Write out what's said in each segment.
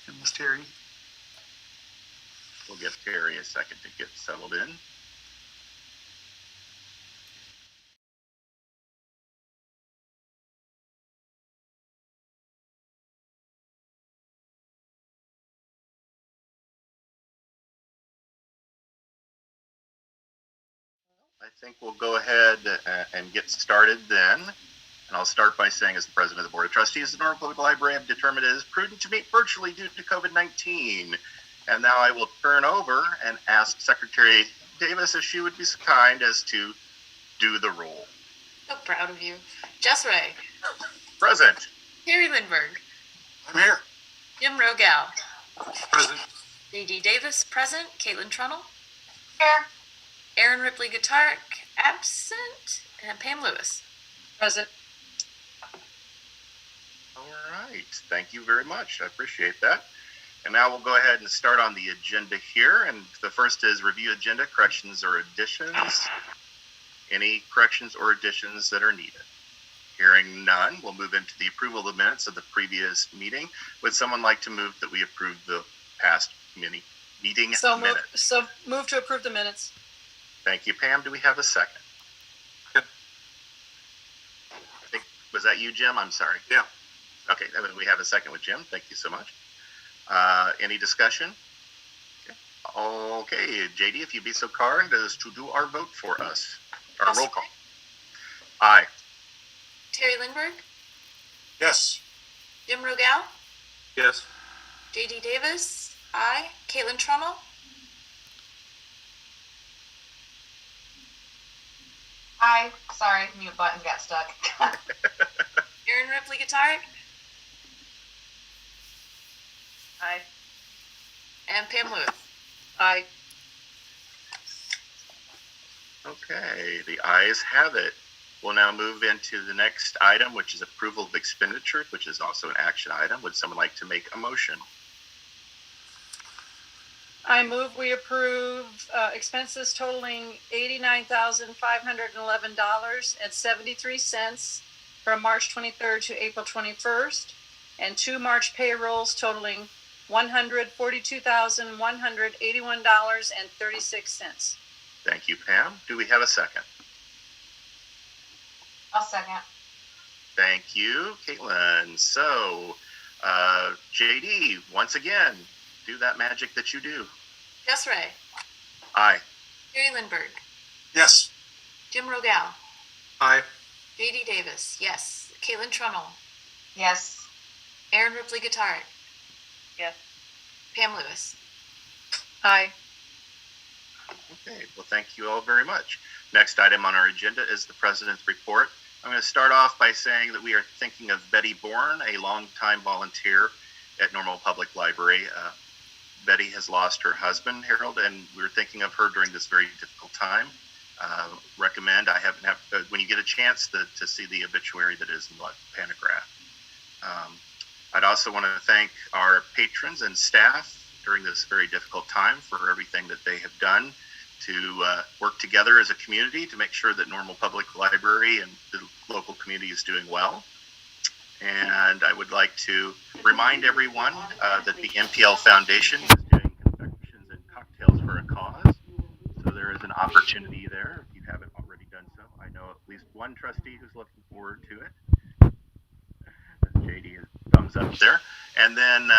And Ms. Terry. We'll give Terry a second to get settled in. I think we'll go ahead and get started then. And I'll start by saying, as the president of the Board of Trustees of the Normal Public Library, I've determined it is prudent to meet virtually due to COVID-19. And now I will turn over and ask Secretary Davis if she would be so kind as to do the roll. So proud of you. Jess Ray. Present. Terry Lindbergh. I'm here. Jim Rogel. Present. J.D. Davis, present. Caitlin Trunnell. Here. Aaron Ripley Guitaric, absent. And Pam Lewis. Present. All right. Thank you very much. I appreciate that. And now we'll go ahead and start on the agenda here. And the first is review agenda, corrections or additions. Any corrections or additions that are needed? Hearing none, we'll move into the approval of the minutes of the previous meeting. Would someone like to move that we approve the past meeting minutes? So move to approve the minutes. Thank you, Pam. Do we have a second? Yep. Was that you, Jim? I'm sorry. Yeah. Okay, we have a second with Jim. Thank you so much. Any discussion? Okay, JD, if you'd be so kind as to do our vote for us. Our roll call. Aye. Terry Lindbergh. Yes. Jim Rogel. Yes. J.D. Davis. Aye. Caitlin Trunnell. Aye. Sorry, mute button got stuck. Aaron Ripley Guitaric. Aye. And Pam Lewis. Aye. Okay, the ayes have it. We'll now move into the next item, which is approval of expenditure, which is also an action item. Would someone like to make a motion? I move we approve expenses totaling $89,511.73 from March 23rd to April 21st, and 2 March payrolls totaling $142,181.36. Thank you, Pam. Do we have a second? I'll second. Thank you, Caitlin. So, JD, once again, do that magic that you do. Jess Ray. Aye. Terry Lindbergh. Yes. Jim Rogel. Aye. J.D. Davis. Yes. Caitlin Trunnell. Yes. Aaron Ripley Guitaric. Yes. Pam Lewis. Aye. Okay, well, thank you all very much. Next item on our agenda is the President's Report. I'm going to start off by saying that we are thinking of Betty Bourne, a longtime volunteer at Normal Public Library. Betty has lost her husband, Harold, and we're thinking of her during this very difficult time. Recommend, when you get a chance to see the obituary that is in the pantograph. I'd also want to thank our patrons and staff during this very difficult time for everything that they have done to work together as a community to make sure that Normal Public Library and the local community is doing well. And I would like to remind everyone that the MPL Foundation is doing confections and cocktails for a cause. So there is an opportunity there if you haven't already done so. I know at least one trustee who's looking forward to it. JD, thumbs up there. And then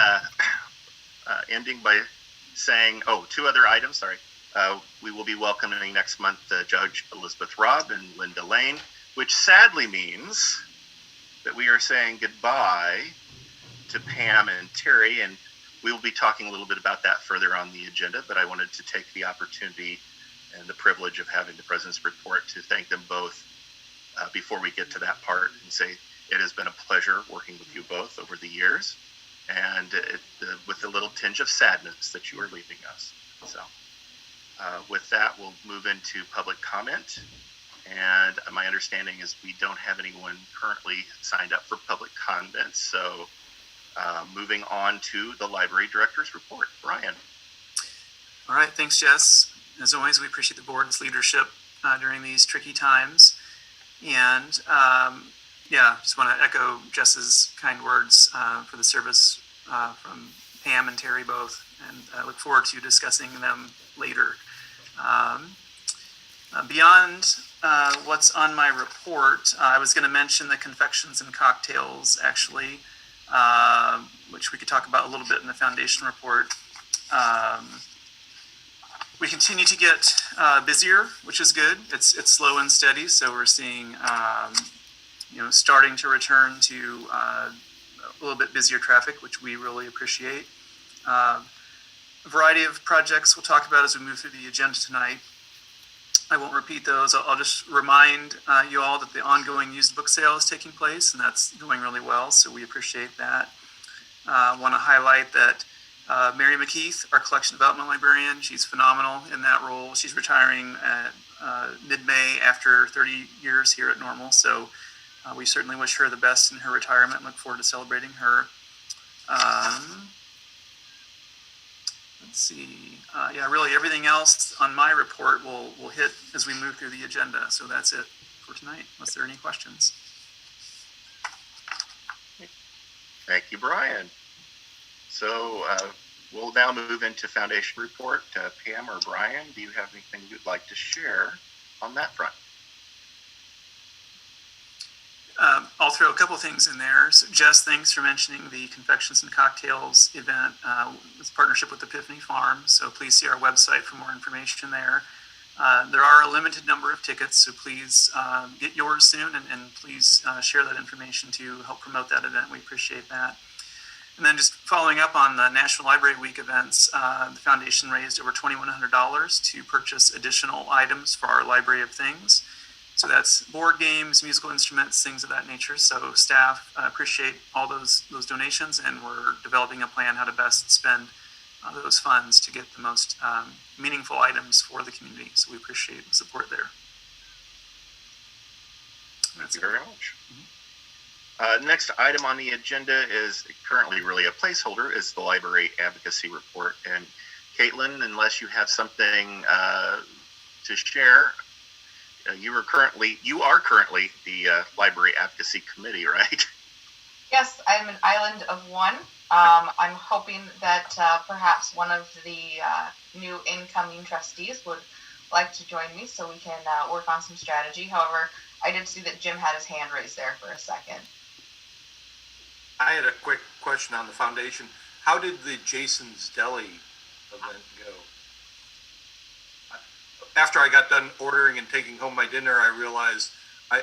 ending by saying, 2 other items, sorry. We will be welcoming next month Judge Elizabeth Robb and Linda Lane, which sadly means that we are saying goodbye to Pam and Terry, and we will be talking a little bit about that further on the agenda, but I wanted to take the opportunity and the privilege of having the President's Report to thank them both before we get to that part and say it has been a pleasure working with you both over the years, and with a little tinge of sadness that you are leaving us. So with that, we'll move into public comment. And my understanding is we don't have anyone currently signed up for public comment. So moving on to the library director's report. Brian. All right, thanks, Jess. As always, we appreciate the board's leadership during these tricky times. And just want to echo Jess's kind words for the service from Pam and Terry both, and I look forward to discussing them later. Beyond what's on my report, I was going to mention the confections and cocktails, actually, which we could talk about a little bit in the foundation report. We continue to get busier, which is good. It's slow and steady, so we're seeing starting to return to a little bit busier traffic, which we really appreciate. A variety of projects we'll talk about as we move through the agenda tonight. I won't repeat those. I'll just remind you all that the ongoing used book sale is taking place, and that's going really well, so we appreciate that. I want to highlight that Mary McKeith, our collection development librarian, she's phenomenal in that role. She's retiring at mid-May after 30 years here at Normal, so we certainly wish her the best in her retirement and look forward to celebrating her. Let's see. Really everything else on my report will hit as we move through the agenda. So that's it for tonight, unless there are any questions. Thank you, Brian. So we'll now move into foundation report. Pam or Brian, do you have anything you'd like to share on that front? I'll throw a couple things in there. So Jess, thanks for mentioning the Confections and Cocktails event. It's partnership with Epiphany Farm, so please see our website for more information there. There are a limited number of tickets, so please get yours soon, and please share that information to help promote that event. We appreciate that. And then just following up on the National Library Week events, the foundation raised over $2,100 to purchase additional items for our Library of Things. So that's board games, musical instruments, things of that nature. So staff appreciate all those donations, and we're developing a plan how to best spend those funds to get the most meaningful items for the community. So we appreciate the support there. Thank you very much. Next item on the agenda is currently really a placeholder, is the library advocacy report. And Caitlin, unless you have something to share, you are currently the library advocacy committee, right? Yes, I'm an island of one. I'm hoping that perhaps one of the new incoming trustees would like to join me so we can work on some strategy. However, I did see that Jim had his hand raised there for a second. I had a quick question on the foundation. How did the Jason's Deli event go? After I got done ordering and taking home my dinner, I realized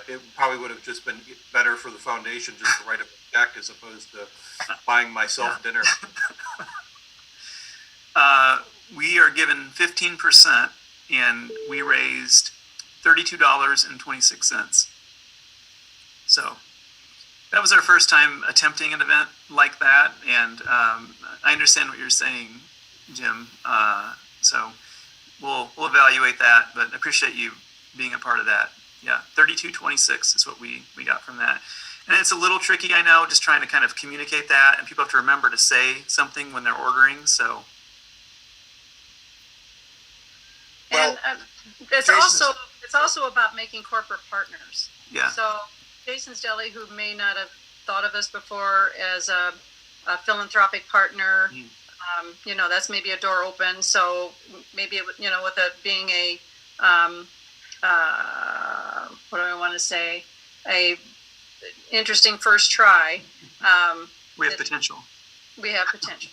it probably would have just been better for the foundation just to write a check as opposed to buying myself dinner. We are given 15%, and we raised $32.26. So that was our first time attempting an event like that, and I understand what you're saying, Jim. So we'll evaluate that, but appreciate you being a part of that. Yeah, 32.26 is what we got from that. And it's a little tricky, I know, just trying to kind of communicate that, and people have to remember to say something when they're ordering, so. And it's also about making corporate partners. Yeah. So Jason's Deli, who may not have thought of us before as a philanthropic partner, that's maybe a door open. So maybe, with it being a, what do I want to say? A interesting first try. We have potential. We have potential.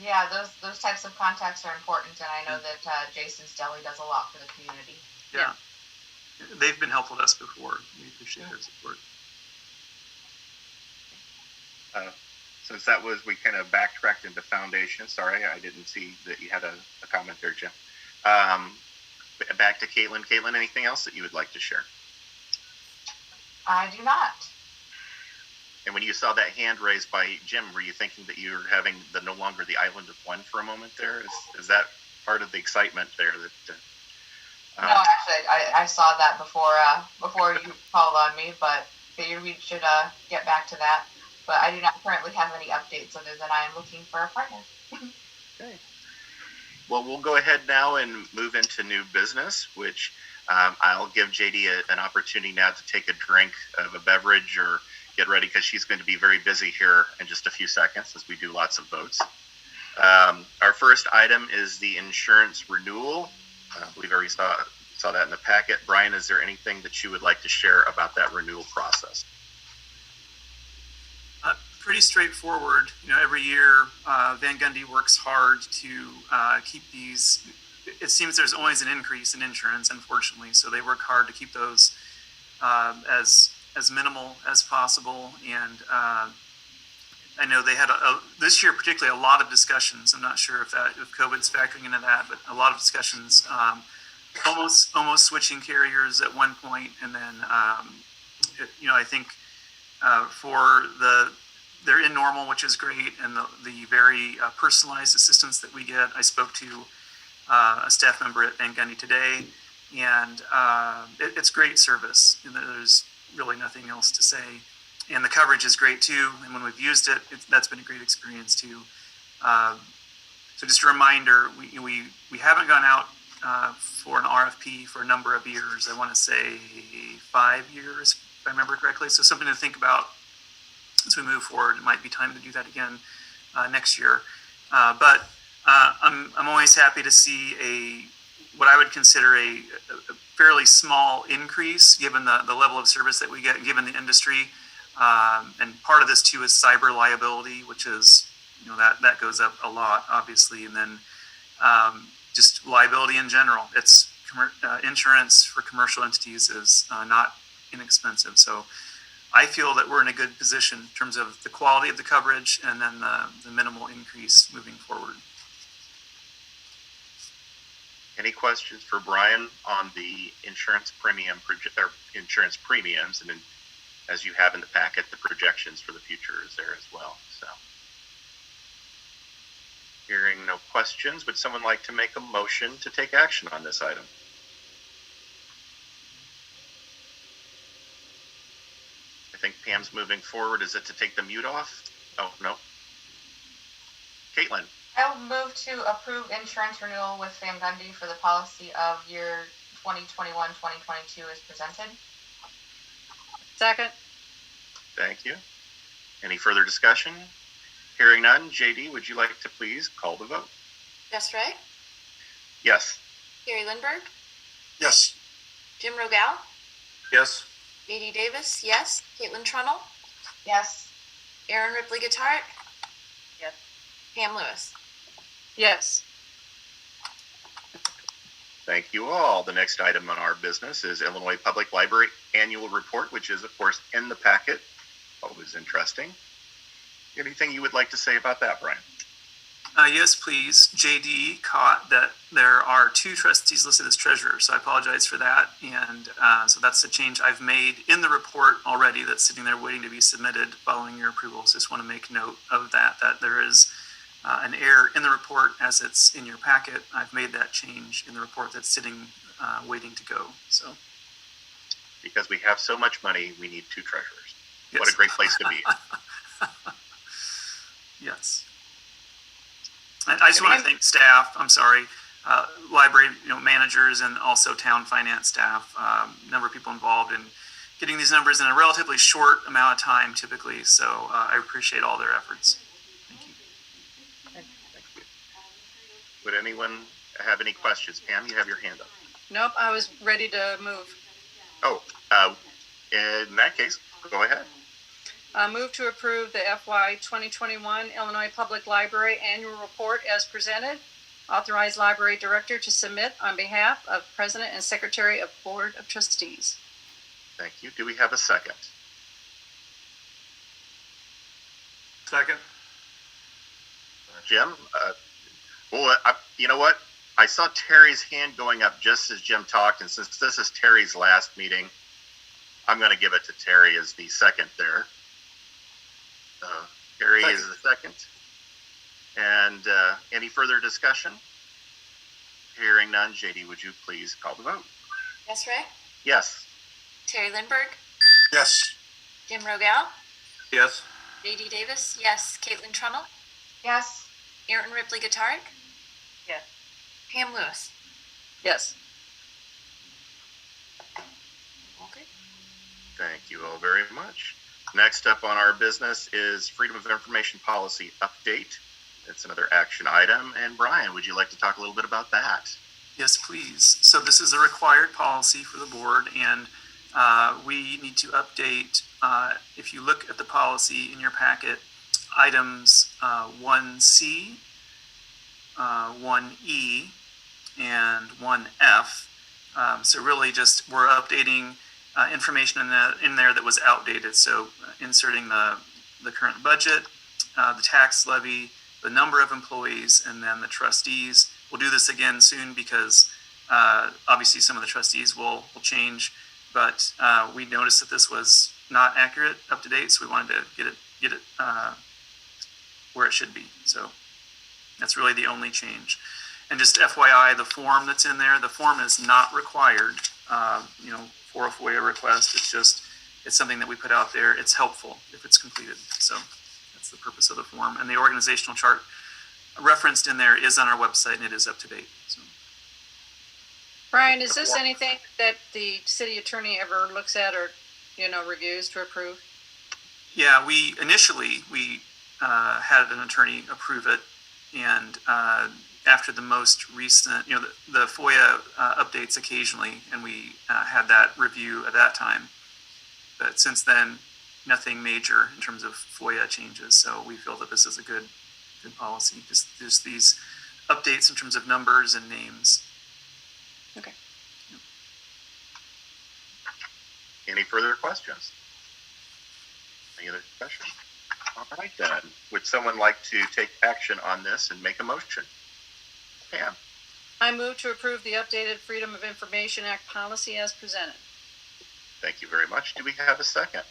Yeah, those types of contacts are important, and I know that Jason's Deli does a lot for the community. Yeah. They've been helpful to us before. We appreciate their support. Since we kind of backtracked into foundation. Sorry, I didn't see that you had a comment there, Jim. Back to Caitlin. Caitlin, anything else that you would like to share? I do not. And when you saw that hand raised by Jim, were you thinking that you were having no longer the island of one for a moment there? Is that part of the excitement there? No, actually, I saw that before you called on me, but figured we should get back to that. But I do not currently have any updates other than I am looking for a partner. Okay. Well, we'll go ahead now and move into new business, which I'll give JD an opportunity now to take a drink of a beverage or get ready because she's going to be very busy here in just a few seconds as we do lots of votes. Our first item is the insurance renewal. We've already saw that in the packet. Brian, is there anything that you would like to share about that renewal process? Pretty straightforward. Every year Van Gundy works hard to keep these. It seems there's always an increase in insurance, unfortunately. So they work hard to keep those as minimal as possible. And I know they had this year particularly a lot of discussions. I'm not sure if COVID's factoring into that, but a lot of discussions. Almost switching carriers at one point, and then I think for they're in normal, which is great, and the very personalized assistance that we get. I spoke to a staff member at Van Gundy today, and it's great service. And there's really nothing else to say. And the coverage is great too. And when we've used it, that's been a great experience too. So just a reminder, we haven't gone out for an RFP for a number of years. I want to say 5 years, if I remember correctly. So something to think about as we move forward. It might be time to do that again next year. But I'm always happy to see what I would consider a fairly small increase given the level of service that we get, given the industry. And part of this too is cyber liability, which is that goes up a lot, obviously, and then just liability in general. It's insurance for commercial entities is not inexpensive. So I feel that we're in a good position in terms of the quality of the coverage and then the minimal increase moving forward. Any questions for Brian on the insurance premium or insurance premiums, and then, as you have in the packet, the projections for the future is there as well. So, hearing no questions, would someone like to make a motion to take action on this item? I think Pam's moving forward. Is it to take the mute off? Oh, no. Caitlin. I'll move to approve insurance renewal with Van Gundy for the policy of year 2021-2022 as presented. Second. Thank you. Any further discussion? Hearing none, JD, would you like to please call the vote? Jess Ray, Yes. Gary Lindberg, Yes. Jim Rogal, Yes. JD Davis, yes. Caitlin Trunnell, Yes. Aaron Ripley Guitart, Yes. Pam Lewis. Yes. Thank you all. The next item on our business is Illinois Public Library Annual Report, which is, of course, in the packet. Always interesting. Anything you would like to say about that, Brian? Yes, please. JD caught that there are 2 trustees listed as treasurers, so I apologize for that. And so that's a change I've made in the report already that's sitting there waiting to be submitted following your approval. So just want to make note of that there is an error in the report as it's in your packet. I've made that change in the report that's sitting waiting to go. So Because we have so much money, we need 2 treasurers. yes. What a great place to be. Yes. I just want to thank staff. I'm sorry, library managers and also town finance staff. Number of people involved in getting these numbers in a relatively short amount of time, typically. So I appreciate all their efforts. Thank you. Thank you. Would anyone have any questions? Pam, you have your hand up. Nope, I was ready to move. Oh, in that case, go ahead. Move to approve the FY 2021 Illinois Public Library Annual Report as presented. Authorize Library Director to submit on behalf of President and Secretary of Board of Trustees. Thank you. Do we have a second? Second. Jim? You know what? I saw Terry's hand going up just as Jim talked, and since this is Terry's last meeting, I'm going to give it to Terry as the second there. Terry is the second. And any further discussion? Hearing none, JD, would you please call the vote? Jess Ray, Yes. Terry Lindberg, Yes. Jim Rogal, Yes. JD Davis, yes. Caitlin Trunnell, Yes. Aaron Ripley Guitart, Yes. Pam Lewis. Yes. Okay. Thank you all very much. Next up on our business is Freedom of Information Policy Update. It's another action item. And Brian, would you like to talk a little bit about that? Yes, please. So this is a required policy for the board, and we need to update, if you look at the policy in your packet, items 1C, 1E, and 1F. So really just we're updating information in there that was outdated. So inserting the current budget, the tax levy, the number of employees, and then the trustees. We'll do this again soon because obviously some of the trustees will change, but we noticed that this was not accurate, up to date, so we wanted to get it where it should be. So that's really the only change. And just FYI, the form that's in there, the form is not required, for a FOIA request. It's something that we put out there. It's helpful if it's completed. So that's the purpose of the form. And the organizational chart referenced in there is on our website, and it is up to date. So. Brian, is this anything that the city attorney ever looks at or, reviews to approve? Yeah, we initially had an attorney approve it, and after the most recent, the FOIA updates occasionally, and we had that review at that time. But since then, nothing major in terms of FOIA changes. So we feel that this is a good policy. Just these updates in terms of numbers and names. Okay. Any further questions? Any other discussion? All right then. Would someone like to take action on this and make a motion? Pam. I move to approve the updated Freedom of Information Act policy as presented. Thank you very much. Do we have a second?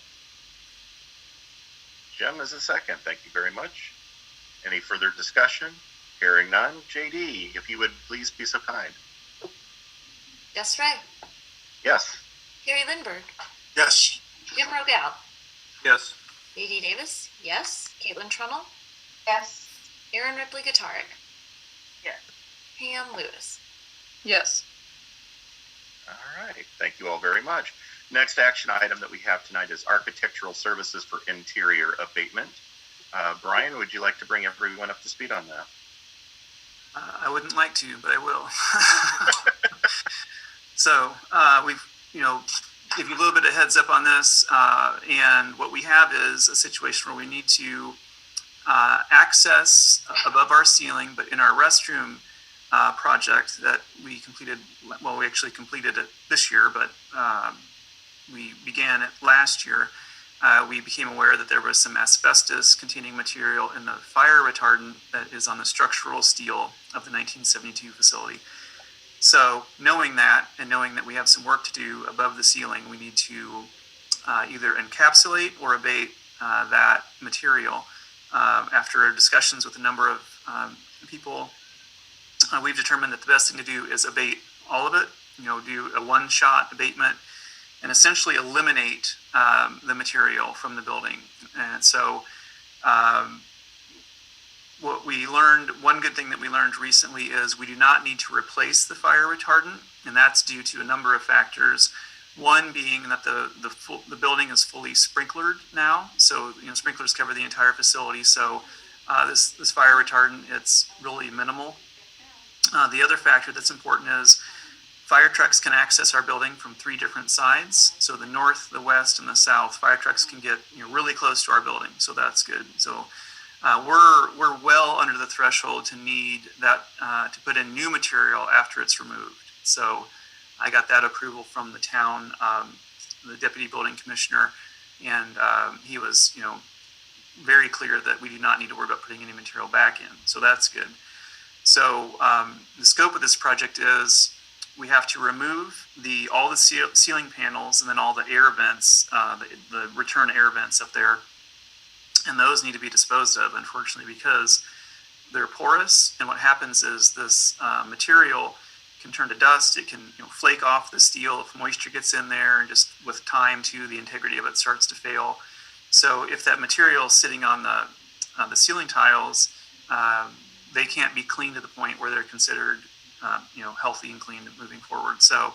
Jem is a second. Thank you very much. Any further discussion? Hearing none. JD, if you would please be so kind. Gus Ray, Yes. Gary Lindberg, Yes. Jim Rogal, Yes. J.D. Davis, yes. Caitlin Trunnell, Yes. Aaron Ripley Guitaric, Yes. Pam Lewis. Yes. All right. Thank you all very much. Next action item that we have tonight is architectural services for interior abatement. Brian, would you like to bring everyone up to speed on that? I wouldn't like to, but I will. So we've, give you a little bit of heads up on this, and what we have is a situation where we need to access above our ceiling, but in our restroom project that we completed, well, we actually completed it this year, but we began it last year. We became aware that there was some asbestos containing material in the fire retardant that is on the structural steel of the 1972 facility. So knowing that, and knowing that we have some work to do above the ceiling, we need to either encapsulate or abate that material. After discussions with a number of people, we've determined that the best thing to do is abate all of it, do a one-shot abatement, and essentially eliminate the material from the building. And so what we learned, one good thing that we learned recently is we do not need to replace the fire retardant, and that's due to a number of factors. One being that the building is fully sprinklered now, so sprinklers cover the entire facility. So this fire retardant, it's really minimal. The other factor that's important is fire trucks can access our building from 3 different sides. So the north, the west, and the south. Fire trucks can get really close to our building, so that's good. So we're well under the threshold to need that to put in new material after it's removed. So I got that approval from the town, the deputy building commissioner, and he was very clear that we do not need to worry about putting any material back in. So that's good. So the scope of this project is we have to remove all the ceiling panels and then all the air vents, the return air vents up there. And those need to be disposed of, unfortunately, because they're porous. And what happens is this material can turn to dust. It can flake off the steel if moisture gets in there, and just with time too, the integrity of it starts to fail. So if that material is sitting on the ceiling tiles, they can't be cleaned to the point where they're considered healthy and clean moving forward. So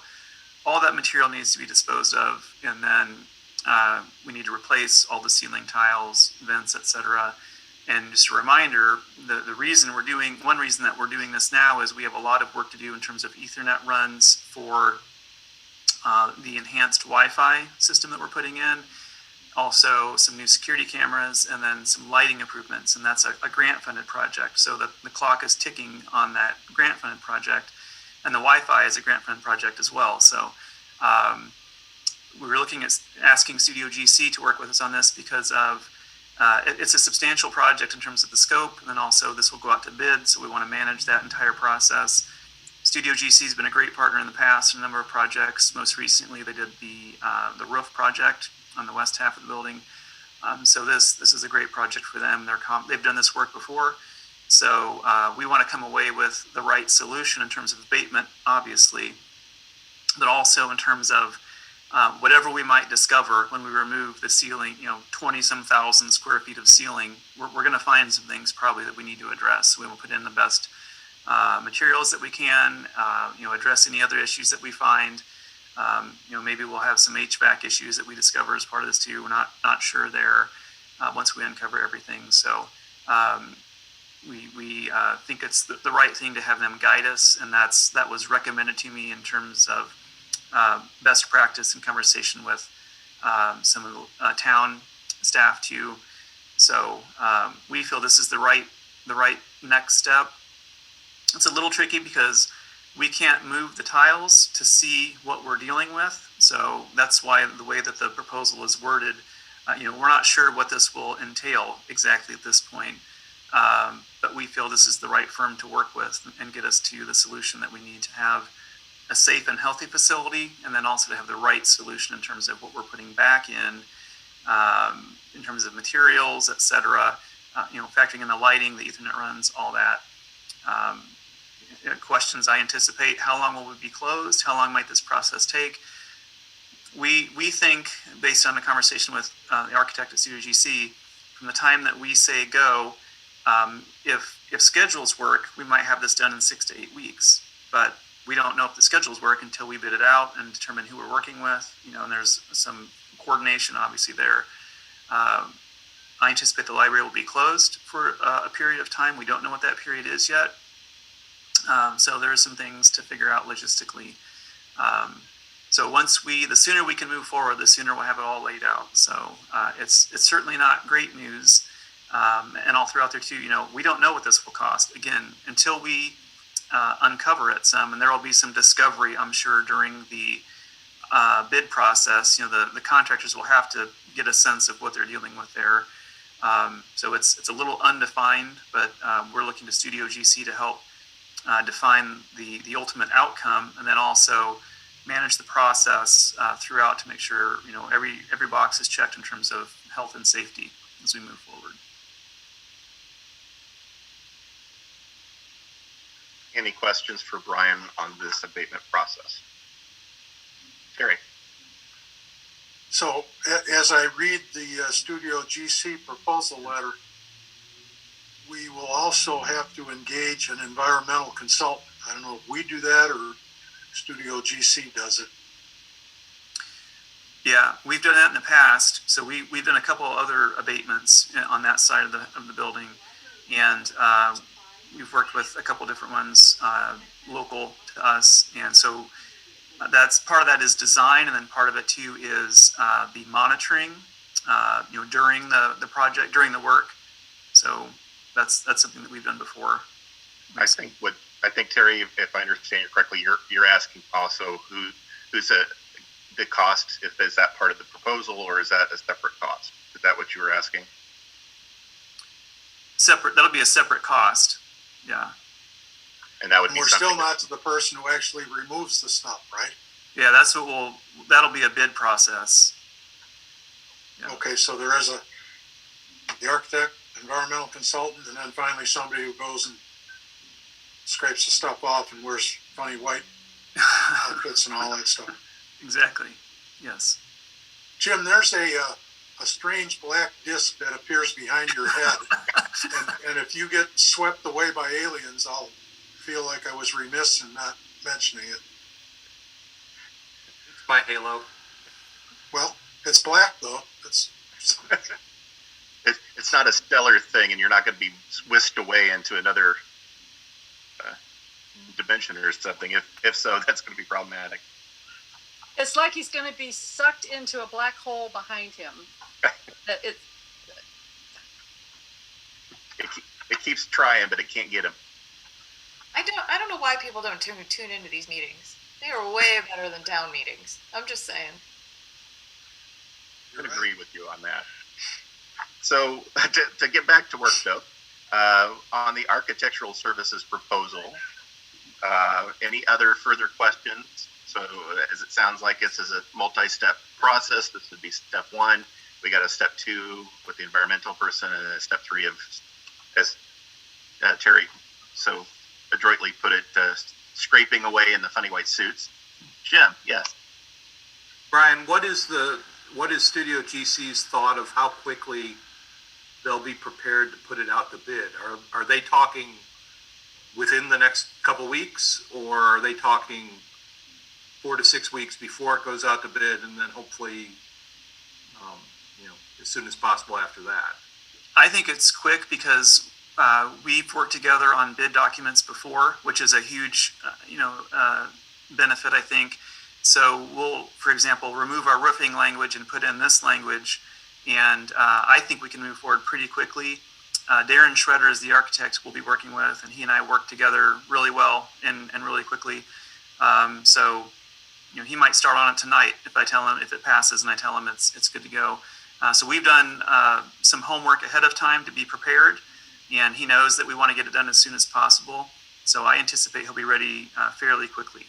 all that material needs to be disposed of, and then we need to replace all the ceiling tiles, vents, etc. And just a reminder, the reason one reason that we're doing this now is we have a lot of work to do in terms of Ethernet runs for the enhanced Wi-Fi system that we're putting in. Also some new security cameras, and then some lighting improvements, and that's a grant-funded project. So the clock is ticking on that grant-funded project, and the Wi-Fi is a grant-funded project as well. So we were looking at asking Studio GC to work with us on this because of it's a substantial project in terms of the scope, and then also this will go out to bid, so we want to manage that entire process. Studio GC has been a great partner in the past in a number of projects. Most recently, they did the roof project on the west half of the building. So this is a great project for them. They've done this work before. So we want to come away with the right solution in terms of abatement, obviously, but also in terms of whatever we might discover when we remove the ceiling, 20-some thousand square feet of ceiling, we're going to find some things probably that we need to address. We will put in the best materials that we can, address any other issues that we find. Maybe we'll have some HVAC issues that we discover as part of this too. We're not sure there once we uncover everything. So we think it's the right thing to have them guide us, and that was recommended to me in terms of best practice in conversation with some of the town staff too. So we feel this is the right next step. It's a little tricky because we can't move the tiles to see what we're dealing with. So that's why the way that the proposal is worded, we're not sure what this will entail exactly at this point. But we feel this is the right firm to work with and get us to the solution that we need to have a safe and healthy facility, and then also to have the right solution in terms of what we're putting back in terms of materials, et cetera, factoring in the lighting, the Ethernet runs, all that. Questions I anticipate: how long will we be closed? How long might this process take? We think, based on the conversation with the architect at Studio GC, from the time that we say go, if schedules work, we might have this done in 6 to 8 weeks. But we don't know if the schedules work until we bid it out and determine who we're working with. And there's some coordination obviously there. I anticipate the library will be closed for a period of time. We don't know what that period is yet. So there are some things to figure out logistically. So the sooner we can move forward, the sooner we'll have it all laid out. So it's certainly not great news. And all throughout there too, we don't know what this will cost. Again, until we uncover it some, and there will be some discovery, I'm sure, during the bid process. The contractors will have to get a sense of what they're dealing with there. So it's a little undefined, but we're looking to Studio GC to help define the ultimate outcome, and then also manage the process throughout to make sure every box is checked in terms of health and safety as we move forward. Any questions for Brian on this abatement process? Terry. So as I read the Studio GC proposal letter, we will also have to engage an environmental consultant. I don't know if we do that or Studio GC does it. Yeah, we've done that in the past. So we've done a couple other abatements on that side of the building, and we've worked with a couple different ones local to us. And so that's part of that is design, and then part of it too is the monitoring, during the project, during the work. So that's something that we've done before. I think Terry, if I understand you correctly, you're asking also who's the cost, is that part of the proposal, or is that a separate cost? Is that what you were asking? Separate. That'll be a separate cost. Yeah. And that would be. We're still not to the person who actually removes the stuff, right? Yeah, that'll be a bid process. Yeah. Okay, so there is the architect, environmental consultant, and then finally somebody who goes and scrapes the stuff off and wears funny white outfits and all that stuff. Exactly. Yes. Jim, there's a strange black disc that appears behind your head, and if you get swept away by aliens, I'll feel like I was remiss in not mentioning it. It's my halo. Well, It's black though. It's not a stellar thing, and you're not going to be whisked away into another dimension or something. If so, that's going to be problematic. It's like he's going to be sucked into a black hole behind him. It keeps trying, but it can't get him. I don't know why people don't tune into these meetings. They are way better than town meetings. I'm just saying. I agree with you on that. So to get back to work though, on the architectural services proposal, any other further questions? So as it sounds like this is a multi-step process, this would be step 1. We got a step 2 with the environmental person, and a step 3 of, as Terry so adroitly put it, scraping away in the funny white suits. Jim, yes. Brian, what is Studio GC's thought of how quickly they'll be prepared to put it out to bid? Are they talking within the next couple weeks, or are they talking 4 to 6 weeks before it goes out to bid, and then hopefully, as soon as possible after that? I think it's quick because we've worked together on bid documents before, which is a huge, benefit, I think. So we'll, for example, remove our roofing language and put in this language, and I think we can move forward pretty quickly. Darren Schroeder is the architect we'll be working with, and he and I work together really well and really quickly. So he might start on it tonight if it passes, and I tell him it's good to go. So we've done some homework ahead of time to be prepared, and he knows that we want to get it done as soon as possible. So I anticipate he'll be ready fairly quickly.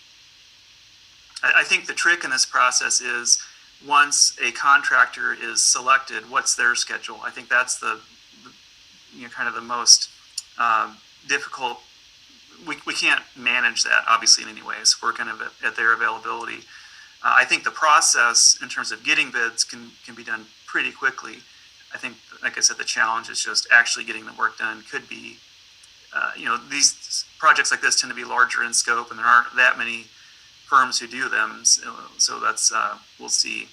I think the trick in this process is once a contractor is selected, what's their schedule? I think that's the kind of the most difficult. We can't manage that obviously in any way. So we're kind of at their availability. I think the process in terms of getting bids can be done pretty quickly. I think, like I said, the challenge is just actually getting the work done. Could be, these projects like this tend to be larger in scope, and there aren't that many firms who do them. So that's, we'll see.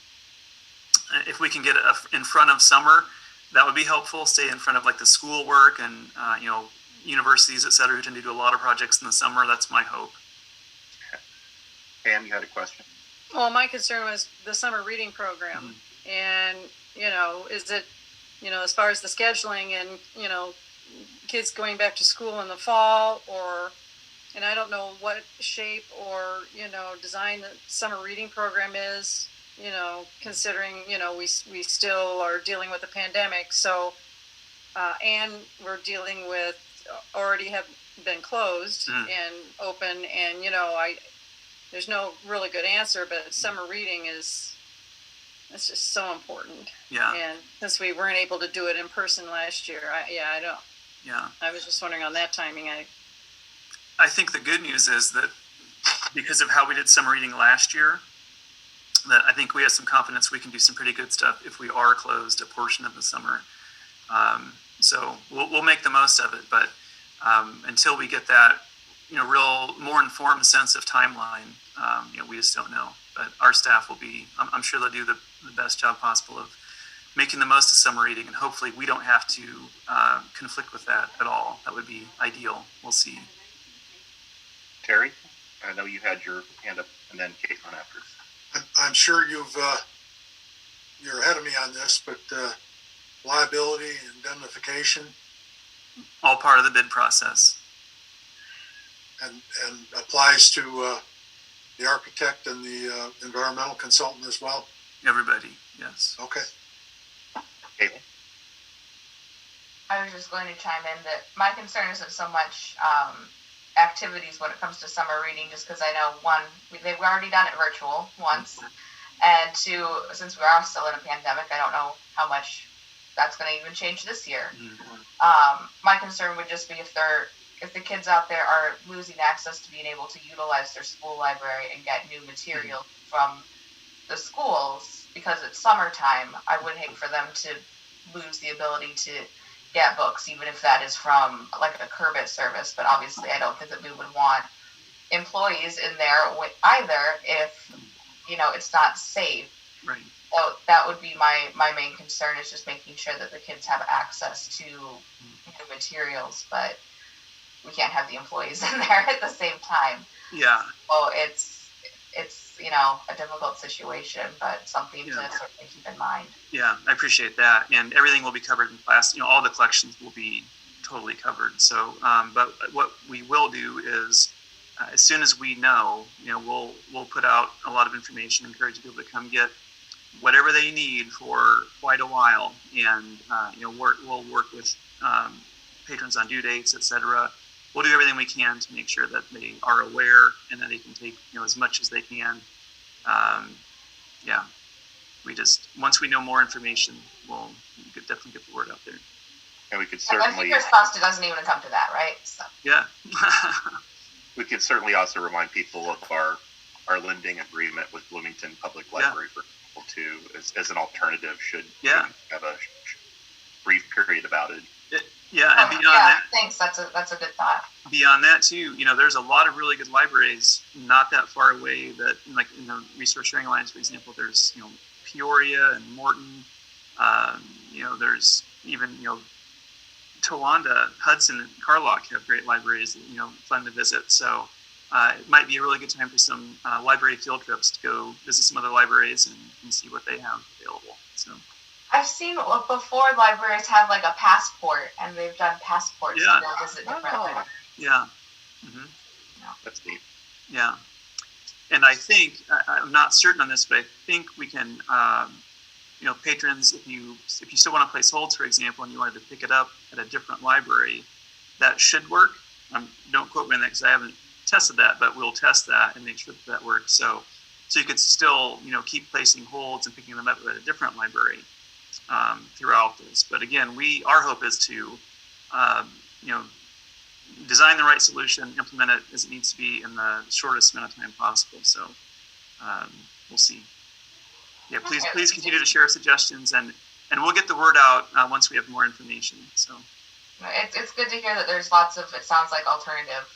If we can get it in front of summer, that would be helpful. Stay in front of like the school work and, universities, et cetera, who tend to do a lot of projects in the summer. That's my hope. Pam, you had a question? Well, my concern was the summer reading program. And, is it, as far as the scheduling and, kids going back to school in the fall, and I don't know what shape or, design the summer reading program is, considering, we still are dealing with the pandemic. So, and we're dealing with already have been closed and open, and, there's no really good answer, but summer reading it's just so important. Yeah. And since we weren't able to do it in person last year, I don't. Yeah. I was just wondering on that timing. I think the good news is that because of how we did summer reading last year, that I think we have some confidence we can do some pretty good stuff if we are closed a portion of the summer. So we'll make the most of it, but until we get that, real more informed sense of timeline, we just don't know. But our staff will be, I'm sure they'll do the best job possible of making the most of summer reading, and hopefully we don't have to conflict with that at all. That would be ideal. We'll see. Terry, I know you had your hand up, and then Caitlin after. I'm sure you're ahead of me on this, but liability, indemnification, All part of the bid process. and applies to the architect and the environmental consultant as well. Everybody, yes. Okay. Caitlin? I was just going to chime in that my concern isn't so much activities when it comes to summer reading, just because I know they've already done it virtual once, and two, since we are still in a pandemic, I don't know how much that's going to even change this year. My concern would just be if the kids out there are losing access to being able to utilize their school library and get new material from the schools because it's summertime. I would hate for them to lose the ability to get books, even if that is from like a Kerbit service. But obviously, I don't think that we would want employees in there either if it's not safe. Right. So that would be my main concern, is just making sure that the kids have access to new materials, but we can't have the employees in there at the same time. Yeah. So it's a difficult situation, but something to certainly keep in mind. Yeah, I appreciate that, and everything will be covered in class. All the collections will be totally covered. So, but what we will do is, as soon as we know, we'll put out a lot of information, encourage people to come get whatever they need for quite a while, and we'll work with patrons on due dates, etc. We'll do everything we can to make sure that they are aware and that they can take as much as they can. We just, once we know more information, we'll definitely get the word out there. And we could certainly. Fingers crossed it doesn't even come to that, right? So. Yeah. We could certainly also remind people of our lending agreement with Bloomington Public Library for people too, as an alternative should we have a brief period about it. And beyond that, thanks. That's a good thought. Beyond that too, there's a lot of really good libraries not that far away. That, like in the Resource Sharing Alliance, for example, there's Peoria and Morton. There's even Towanda, Hudson, and Carlock have great libraries. Fun to visit. So it might be a really good time for some library field trips to go visit some other libraries and see what they have available. So. I've seen before libraries have like a passport, and they've done passports to go visit different libraries. Yeah. Mm-hmm. That's neat. Yeah. And I think, I'm not certain on this, but I think we can, patrons, if you still want to place holds, for example, and you wanted to pick it up at a different library, that should work. Don't quote me on that because I haven't tested that, but we'll test that and make sure that works. So you could still, keep placing holds and picking them up at a different library throughout this. But again, our hope is to, design the right solution, implement it as it needs to be in the shortest amount of time possible. So we'll see. Yeah, please continue to share suggestions, and we'll get the word out once we have more information. So it's good to hear that there's lots of, it sounds like, alternative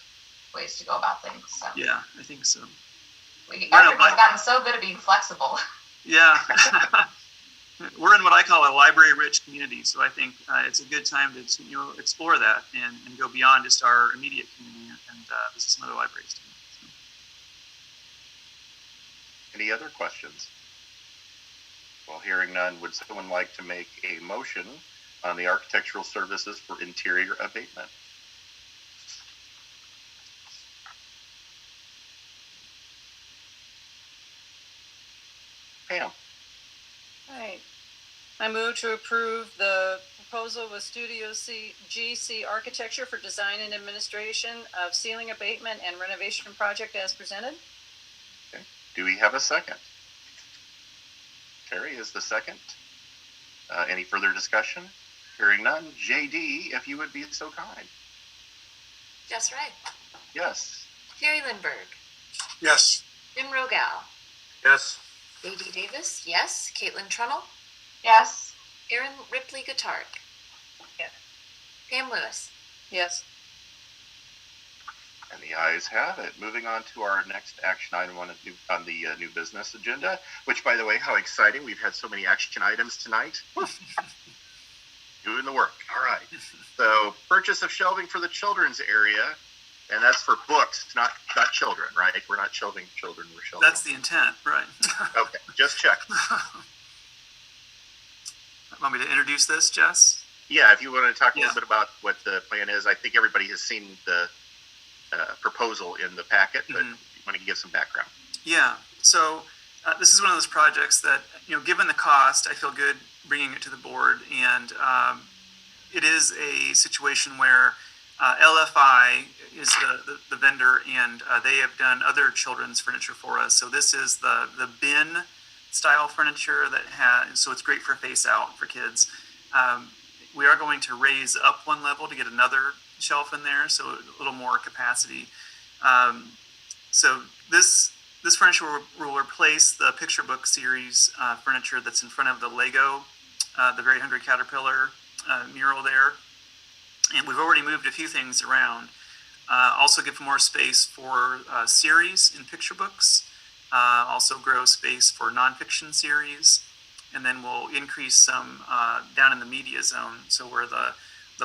ways to go about things. So. Yeah, I think so. Everyone's gotten so good at being flexible. Yeah. We're in what I call a library-rich community, so I think it's a good time to explore that and go beyond just our immediate community and visit some other libraries too. So. Any other questions? Well, hearing none, would someone like to make a motion on the architectural services for interior abatement? Pam. All right. I move to approve the proposal with Studio GC Architecture for design and administration of ceiling abatement and renovation project as presented. Okay. Do we have a second? Terry is the second. Any further discussion? Hearing none. JD, if you would be so kind. Jess Wright. Yes. Terry Lindbergh. Yes. Jim Rogal. Yes. J.D. Davis. Yes. Caitlin Trunnell. Yes. Erin Ripley Guitark. Yes. Pam Lewis. Yes. And the ayes have it. Moving on to our next action item on the new business agenda, which, by the way, how exciting. We've had so many action items tonight. Doing the work. All right. So, purchase of shelving for the children's area, and that's for books, not children, right? We're not shelving children, we're shelving. That's the intent, right? Okay, just check. Want me to introduce this, Jess? Yeah, if you want to talk a little bit about what the plan is. I think everybody has seen the proposal in the packet, but you want to give some background. Yeah, so this is one of those projects that, given the cost, I feel good bringing it to the board. And it is a situation where LFI is the vendor, and they have done other children's furniture for us. So this is the bin style furniture so it's great for face out for kids. We are going to raise up one level to get another shelf in there, so a little more capacity. So this furniture will replace the picture book series furniture that's in front of the Lego, the Very Hungry Caterpillar mural there. And we've already moved a few things around. Also give more space for series in picture books. Also grow space for nonfiction series. and then we'll increase some down in the media zone. So where the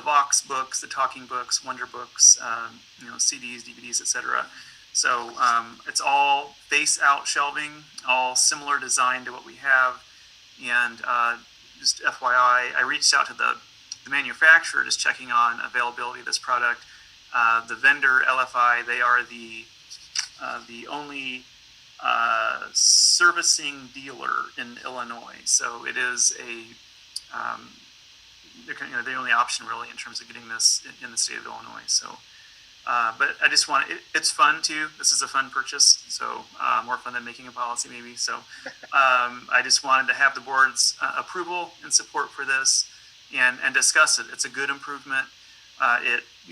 Vox books, the talking books, Wonder books, CDs, DVDs, etc. So it's all face out shelving, all similar design to what we have. And just FYI, I reached out to the manufacturer, just checking on availability of this product. The vendor, LFI, they are the only servicing dealer in Illinois. So it is they're the only option really in terms of getting this in the state of Illinois. So, but I just want it's fun too. This is a fun purchase, so more fun than making a policy maybe. So I just wanted to have the board's approval and support for this and discuss it. It's a good improvement.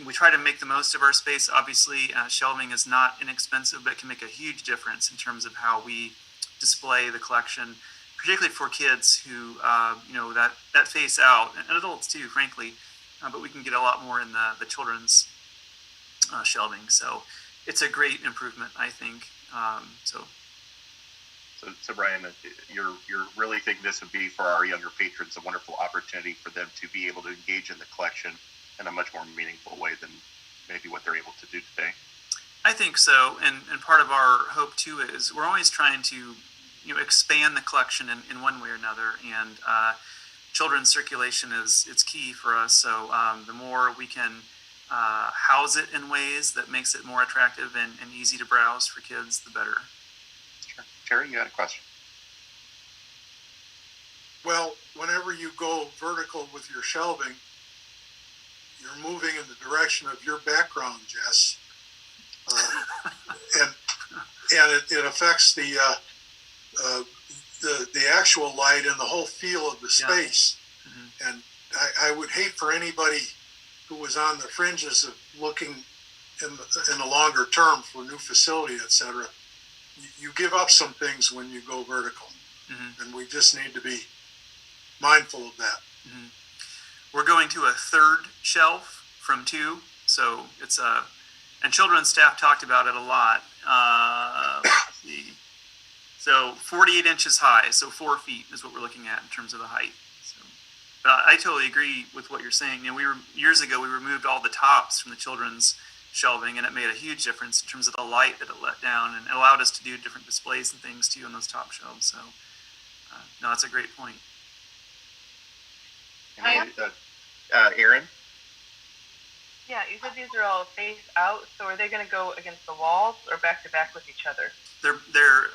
We try to make the most of our space. Obviously, shelving is not inexpensive, but it can make a huge difference in terms of how we display the collection, particularly for kids who, that face out, and adults too, frankly, but we can get a lot more in the children's shelving. So it's a great improvement, I think. So Brian, you're really thinking this would be for our younger patrons a wonderful opportunity for them to be able to engage in the collection in a much more meaningful way than maybe what they're able to do today? I think so, and part of our hope too is we're always trying to expand the collection in one way or another, and children's circulation it's key for us. So the more we can house it in ways that makes it more attractive and easy to browse for kids, the better. Sure. Terry, you had a question. Well, whenever you go vertical with your shelving, you're moving in the direction of your background, Jess, and it affects the actual light and the whole feel of the space. Yeah. And I would hate for anybody who was on the fringes of looking in the longer term for a new facility, etc. You give up some things when you go vertical, and we just need to be mindful of that. We're going to a third shelf from 2, so it's and children's staff talked about it a lot. Let's see. So 48 inches high, so 4 feet is what we're looking at in terms of the height. So, but I totally agree with what you're saying. Years ago we removed all the tops from the children's shelving, and it made a huge difference in terms of the light that it let down, and it allowed us to do different displays and things too on those top shelves. So, no, that's a great point. Aaron? Yeah, you said these are all face out, so are they going to go against the walls or back to back with each other? They're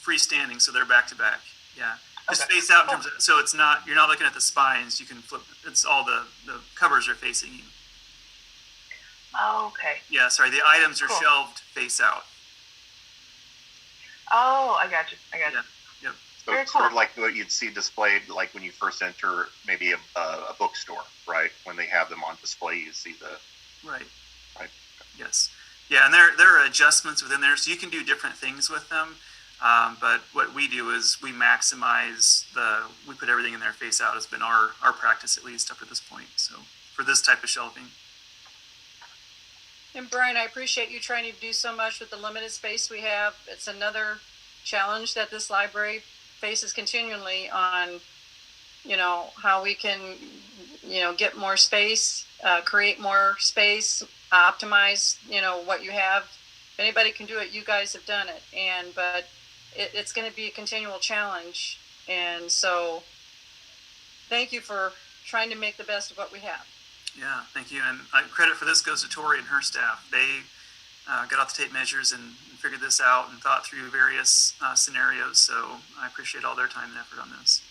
freestanding, so they're back to back. Yeah, just okay. Face out in terms of, so it's not, you're not looking at the spines. You can flip. It's all the covers are facing you. Oh, okay. Yeah, sorry. The items are shelved face out. Oh, I got you. Yep. So it's sort of like what you'd see displayed, like when you first enter maybe a bookstore, right? When they have them on display, you see the right. Yes. Yeah, and there are adjustments within there, so you can do different things with them. But what we do is we maximize we put everything in there face out. Has been our practice, at least up to this point. So for this type of shelving. And Brian, I appreciate you trying to do so much with the limited space we have. It's another challenge that this library faces continually on, how we can, get more space, create more space, optimize, what you have. If anybody can do it, you guys have done it. But it's going to be a continual challenge. And so thank you for trying to make the best of what we have. Yeah, thank you. And credit for this goes to Tori and her staff. They got out the tape measures and figured this out and thought through various scenarios. So I appreciate all their time and effort on this.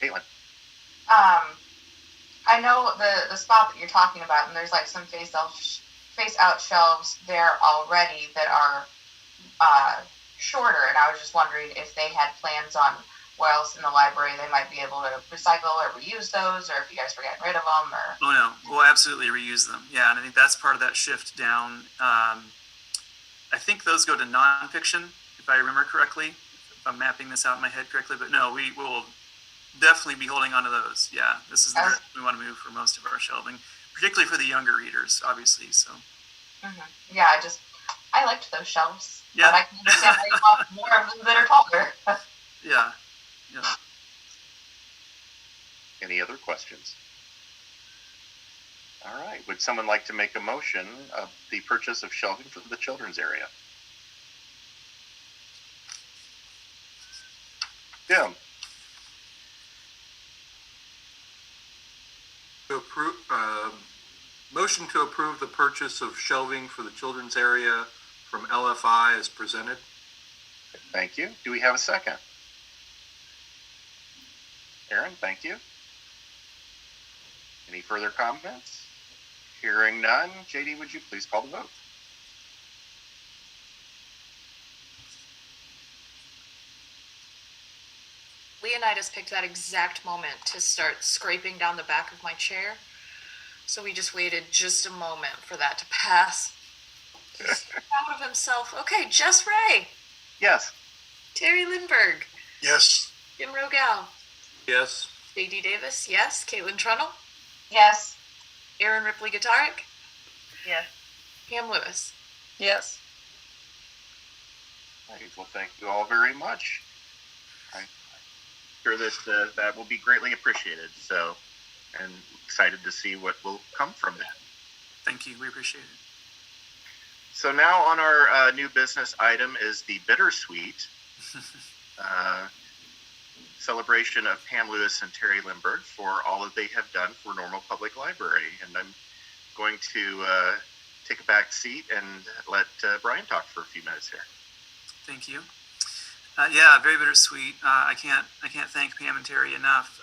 Caitlin. I know the spot that you're talking about, and there's like some face out shelves there already that are shorter, and I was just wondering if they had plans on where else in the library they might be able to recycle or reuse those, or if you guys were getting rid of them, or... Oh no, we'll absolutely reuse them. Yeah, and I think that's part of that shift down. I think those go to nonfiction, if I remember correctly, if I'm mapping this out in my head correctly, but no, we will definitely be holding on to those. Yeah, this is the direction we want to move for most of our shelving, particularly for the younger readers, obviously. So. Mm-hmm. Yeah, I liked those shelves. Yeah. But I can understand why you want more of them that are taller. Yeah. Yep. questions? All right. Would someone like to make a motion of the purchase of shelving for the children's area? Jim? To approve, motion to approve the purchase of shelving for the children's area from LFI as presented. Thank you. Do we have a second? Aaron, thank you. Any further comments? Hearing none, JD, would you please call the vote? Leonidas picked that exact moment to start scraping down the back of my chair. So we just waited just a moment for that to pass. He's proud of himself. Okay, Jess Ray. Yes. Terry Lindbergh. Yes. Jim Rogel. Yes. JD Davis. Yes. Caitlin Trunnell. Yes. Aaron Ripley Guitaric. Yes. Pam Lewis. Yes. Right. Well, thank you all very much. I'm sure that that will be greatly appreciated. So, and excited to see what will come from that. Thank you. We appreciate it. So now on our new business item is the bittersweet celebration of Pam Lewis and Terry Lindbergh for all that they have done for Normal Public Library. And I'm going to take a back seat and let Brian talk for a few minutes here. Thank you. Yeah, very bittersweet. I can't thank Pam and Terry enough.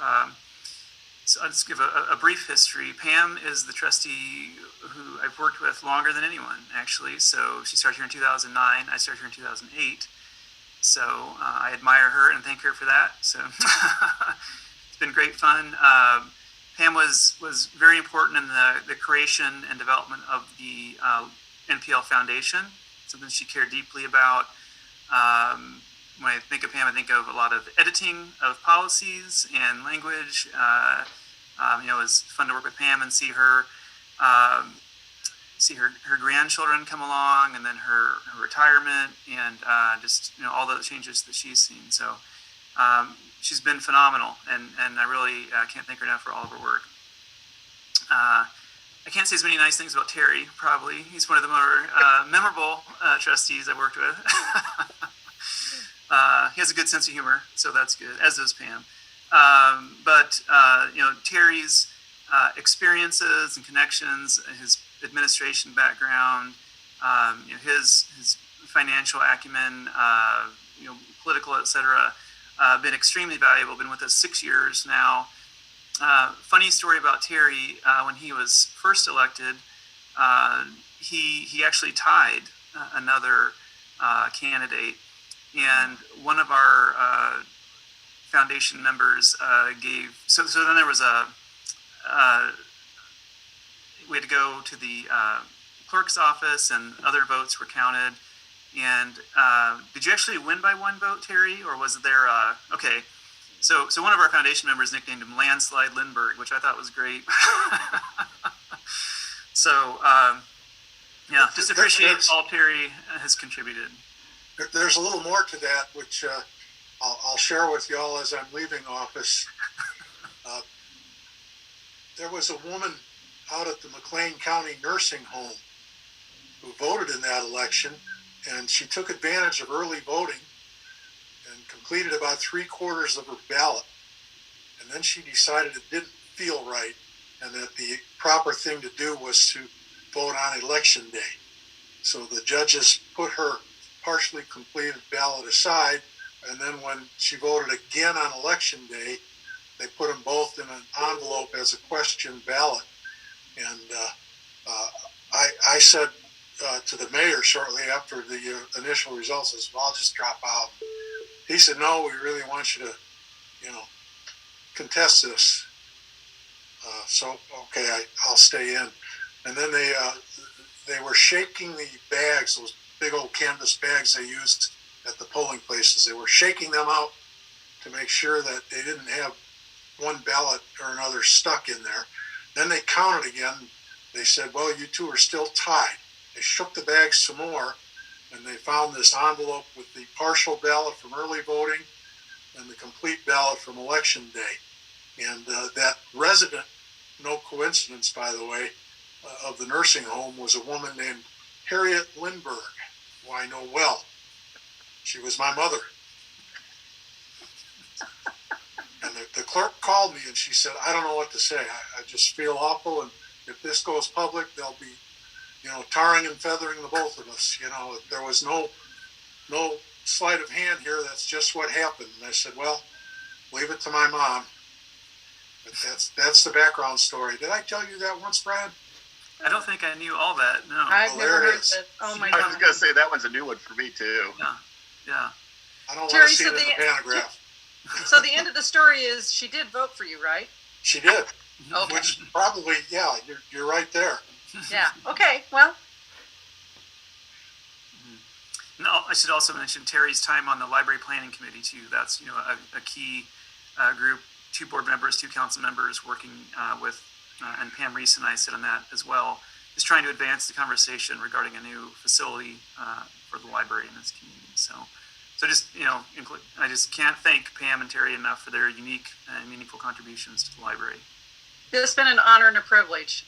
So I'll just give a brief history. Pam is the trustee who I've worked with longer than anyone, actually. So she started here in 2009. I started here in 2008. So I admire her and thank her for that. So it's been great fun. Pam was very important in the creation and development of the NPL Foundation, something she cared deeply about. When I think of Pam, I think of a lot of editing of policies and language. It was fun to work with Pam and see her grandchildren come along, and then her retirement, and just all the changes that she's seen. So she's been phenomenal, and I really can't thank her enough for all of her work. I can't say as many nice things about Terry, probably. He's one of the more memorable trustees I've worked with. He has a good sense of humor, so that's good, as does Pam. But Terry's experiences and connections, his administration background, his financial acumen, political, etc., been extremely valuable. Been with us 6 years now. Funny story about Terry: when he was first elected, he actually tied another candidate, and one of our foundation members gave. So then there was we had to go to the clerk's office, and other votes were counted. And did you actually win by one vote, Terry, or was there? Okay, so one of our foundation members nicknamed him Landslide Lindbergh, which I thought was great. So just appreciate all Terry has contributed. There's a little more to that, which I'll share with y'all as I'm leaving office. There was a woman out at the McLean County Nursing Home who voted in that election, and she took advantage of early voting and completed about 3/4 of her ballot. And then she decided it didn't feel right, and that the proper thing to do was to vote on election day. So the judges put her partially completed ballot aside, and then when she voted again on election day, they put them both in an envelope as a question ballot. And I said to the mayor shortly after the initial results, I said, well, I'll just drop out. He said, no, we really want you to, contest this. So, okay, I'll stay in. And then they were shaking the bags, those big old canvas bags they used at the polling places. They were shaking them out to make sure that they didn't have one ballot or another stuck in there. Then they counted again. They said, well, you two are still tied. They shook the bags some more, and they found this envelope with the partial ballot from early voting and the complete ballot from election day. And that resident, no coincidence, by the way, of the nursing home was a woman named Harriet Lindbergh, who I know well. She was my mother. And the clerk called me and she said, I don't know what to say. I just feel awful. And if this goes public, they'll be, tarring and feathering the both of us. There was no sleight of hand here. That's just what happened. And I said, well, leave it to my mom. But that's the background story. Did I tell you that once, Brad? I don't think I knew all that. No. I've never heard is. that. Oh my I was God. going to say that one's a new one for me too. Yeah. I don't Terry, want to see so it in the pantograph. So the end of the story is she did vote for you, right? She did. Okay. Which probably, yeah, you're right there. Yeah. Okay. Well, No, I should also mention Terry's time on the library planning committee too. That's a key group. 2 board members, 2 council members working with, and Pam Reese and I sit on that as well. Just trying to advance the conversation regarding a new facility for the library in this community. So just I just can't thank Pam and Terry enough for their unique and meaningful contributions to the library. it's been an honor and a privilege.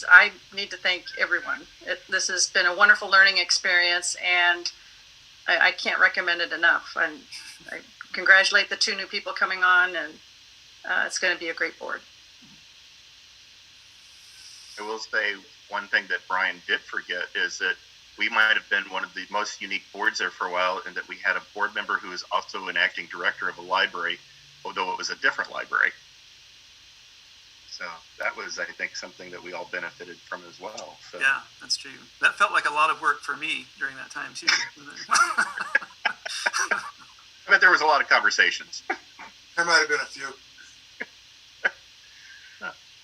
I need to thank everyone. This has been a wonderful learning experience, and I can't recommend it enough. And I congratulate the 2 new people coming on, and it's going to be a great board. I will say one thing that Brian did forget is that we might have been one of the most unique boards there for a while, in that we had a board member who was also an acting director of a library, although it was a different library. So that was, I think, something that we all benefited from as well. So. Yeah, that's true. That felt like a lot of work for me during that time too. I bet there was a lot of conversations. There might have been a few.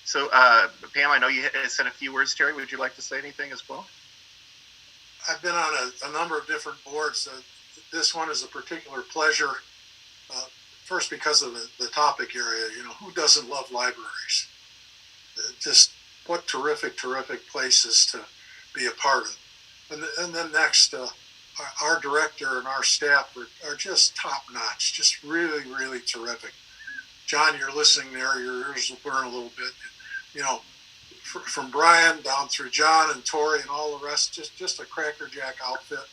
So, Pam, I know you said a few words. Terry, would you like to say anything as well? I've been on a number of different boards. This one is a particular pleasure. First, because of the topic area. Who doesn't love libraries? Just what terrific places to be a part of. And then next, our director and our staff are just top notch, just really, really terrific. John, you're listening there, your ears will burn a little bit. From Brian down through John and Tori and all the rest, just a crackerjack outfit.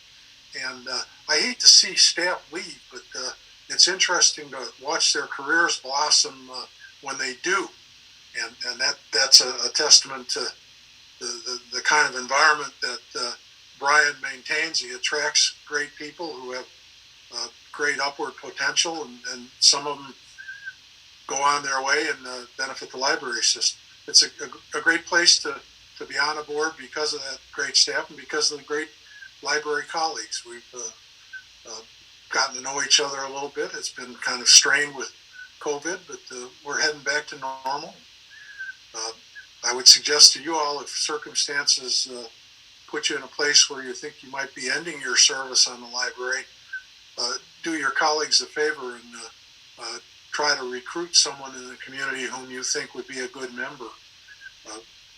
And I hate to see staff leave, but it's interesting to watch their careers blossom when they do. And that's a testament to the kind of environment that Brian maintains. He attracts great people who have great upward potential, and some of them go on their way and benefit the library system. It's a great place to be on a board because of that great staff and because of the great library colleagues. We've gotten to know each other a little bit. It's been kind of strained with COVID, but we're heading back to normal. I would suggest to you all, if circumstances put you in a place where you think you might be ending your service on the library, do your colleagues a favor and try to recruit someone in the community whom you think would be a good member.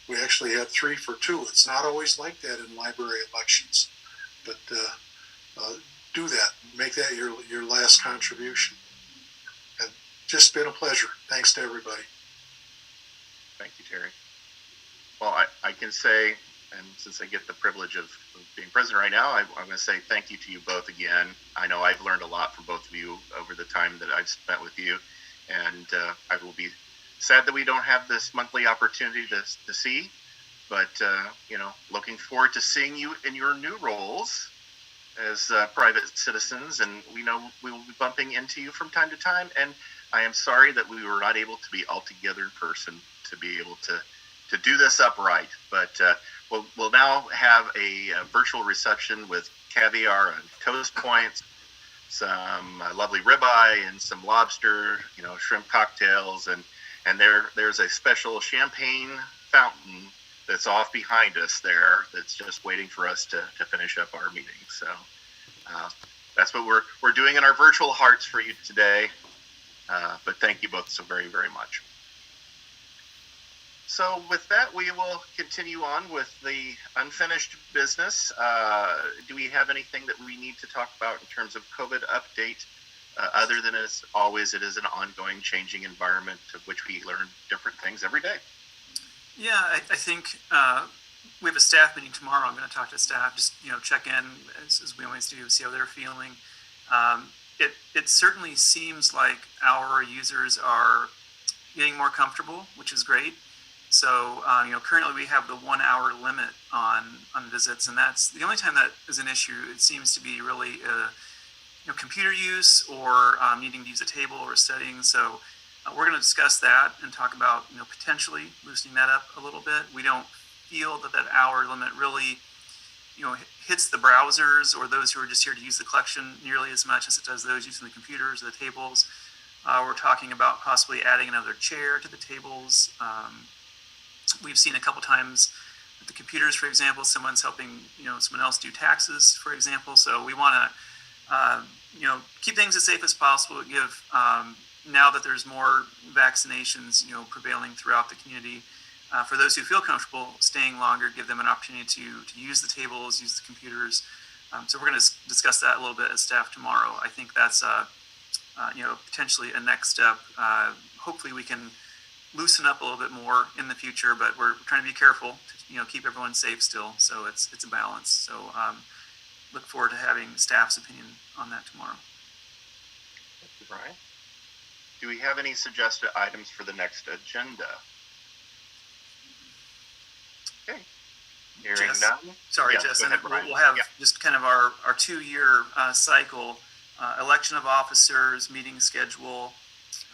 We actually had 3 for 2. It's not always like that in library elections, but do that. Make that your last contribution. And just been a pleasure. Thanks to everybody. Thank you, Terry. Well, I can say, and since I get the privilege of being president right now, I'm going to say thank you to you both again. I know I've learned a lot from both of you over the time that I've spent with you, and I will be sad that we don't have this monthly opportunity to see, but looking forward to seeing you in your new roles as private citizens, and we know we will be bumping into you from time to time, and I am sorry that we were not able to be all together in person to be able to do this upright, but we'll now have a virtual reception with caviar and toast points, some lovely ribeye and some lobster, shrimp cocktails, and there's a special champagne fountain that's off behind us there that's just waiting for us to finish up our meeting. So that's what we're doing in our virtual hearts for you today. But thank you both so very, very much. So with that, we will continue on with the unfinished business. Do we have anything that we need to talk about in terms of COVID update other than as always, it is an ongoing changing environment of which we learn different things every day. Yeah, I think we have a staff meeting tomorrow. I'm going to talk to staff, just check in as we always do, see how they're feeling. It certainly seems like our users are getting more comfortable, which is great. So currently we have the 1 hour limit on visits, and that's the only time that is an issue. It seems to be really computer use or needing to use a table or studying. So we're going to discuss that and talk about potentially loosening that up a little bit. We don't feel that hour limit really hits the browsers or those who are just here to use the collection nearly as much as it does those using the computers or the tables. We're talking about possibly adding another chair to the tables. We've seen a couple times with the computers, for example, someone's helping someone else do taxes, for example. So we want to keep things as safe as possible. Give now that there's more vaccinations prevailing throughout the community. For those who feel comfortable staying longer, give them an opportunity to use the tables, use the computers. So we're going to discuss that a little bit as staff tomorrow. I think that's potentially a next step. Hopefully we can loosen up a little bit more in the future, but we're trying to be careful to keep everyone safe still. So it's a balance. So look forward to having staff's opinion on that tomorrow. Thank you, Brian. Do we have any suggested items for the next agenda? Okay. Hearing none. Sorry, yes, Jess. Ahead, we'll have just kind of our 2-year cycle, election of officers, meeting schedule,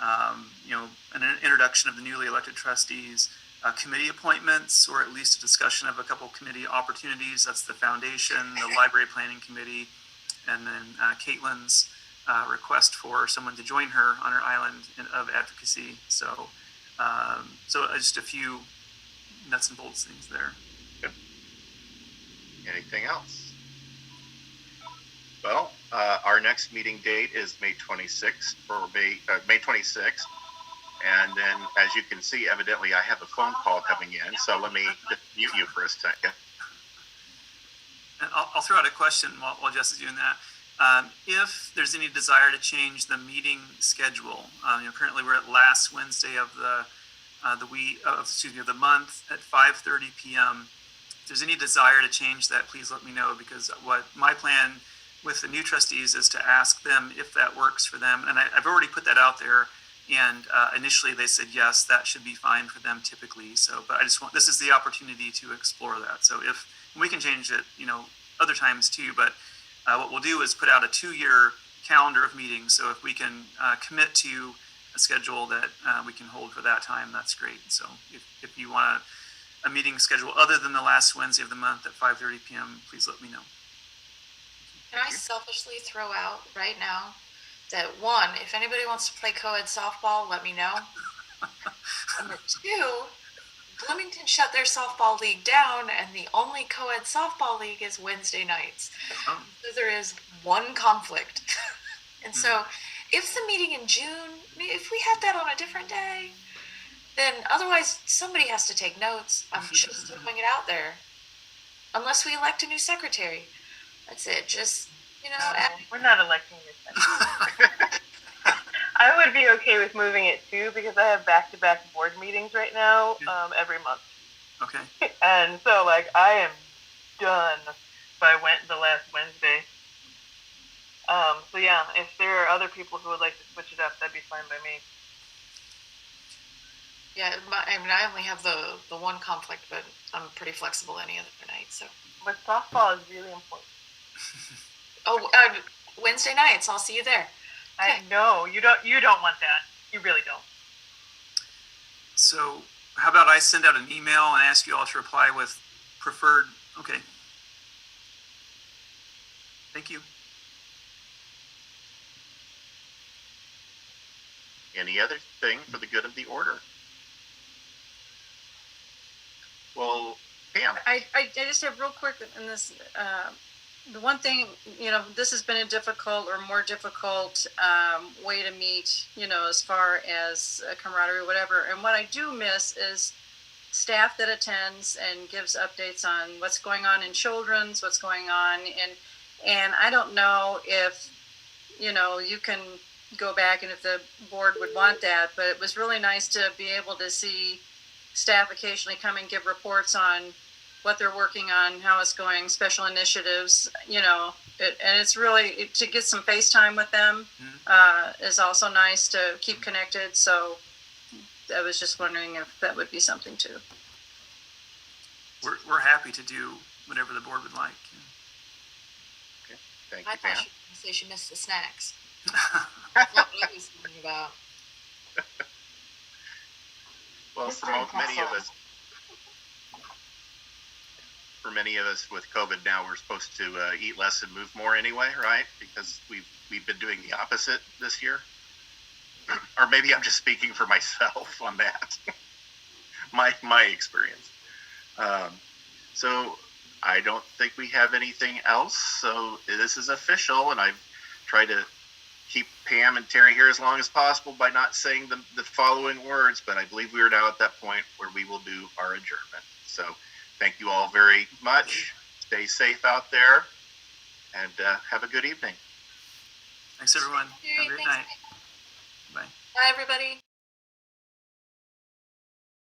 an introduction of the newly elected trustees, committee appointments, or at least a discussion of a couple committee opportunities. That's the foundation, the library planning committee, and then Caitlin's request for someone to join her on her island of advocacy. So just a few nuts and bolts things there. Good. Anything else? Well, our next meeting date is May 26th May 26th. And then, as you can see, evidently I have a phone call coming in. So let me just mute you for a second. And I'll throw out a question while Jess is doing that. If there's any desire to change the meeting schedule, currently we're at last Wednesday of the month at 5:30 p.m. If there's any desire to change that, please let me know, because what my plan with the new trustees is to ask them if that works for them. And I've already put that out there, and initially they said yes, that should be fine for them typically. So, but this is the opportunity to explore that. So if we can change it, other times too, but what we'll do is put out a 2-year calendar of meetings. So if we can commit to a schedule that we can hold for that time, that's great. So if you want a meeting schedule other than the last Wednesday of the month at 5:30 p.m., please let me know. Can I selfishly throw out right now that, one, if anybody wants to play co-ed softball, let me know. Number 2, Bloomington shut their softball league down, and the only co-ed softball league is Wednesday nights. So there is one conflict. And so if the meeting in June, if we had that on a different day, then otherwise somebody has to take notes. I'm just throwing it out there. Unless we elect a new secretary. That's it. Just, we're not electing your secretary. I would be okay with moving it too, because I have back-to-back board meetings right now, every month. Okay. And so, I am done by the last Wednesday. So yeah, if there are other people who would like to switch it up, that'd be fine by me. Yeah, I only have the one conflict, but I'm pretty flexible any other night. So. But softball is really important. Wednesday nights. I'll see you there. Okay. I know you don't want that. You really don't. So how about I send out an email and ask you all to reply with preferred? Okay. Thank you. Any other thing for the good of the order? Well, Pam. I just have real quick in this, the one thing, this has been a difficult or more difficult way to meet, as far as camaraderie or whatever. And what I do miss is staff that attends and gives updates on what's going on in children's, what's going on. And I don't know if, you can go back and if the board would want that, but it was really nice to be able to see staff occasionally come and give reports on what they're working on, how it's going, special initiatives, and it's really, to get some FaceTime with them is also nice to keep connected. So I was just wondering if that would be something too. We're happy to do whatever the board would like. Thank I you, thought Pam. she was gonna say she missed the snacks. That's what I was thinking about. Well, It's for very many of casserole. us, with COVID now, we're supposed to eat less and move more anyway, right? Because we've been doing the opposite this year. Or maybe I'm just speaking for myself on that. my experience. So I don't think we have anything else. So this is official, and I've tried to keep Pam and Terry here as long as possible by not saying the following words, but I believe we are now at that point where we will do our adjournment. So thank you all very much. Stay safe out there, and have a good evening. Thanks, everyone. Have a great Thanks. night. Bye. Bye, everybody.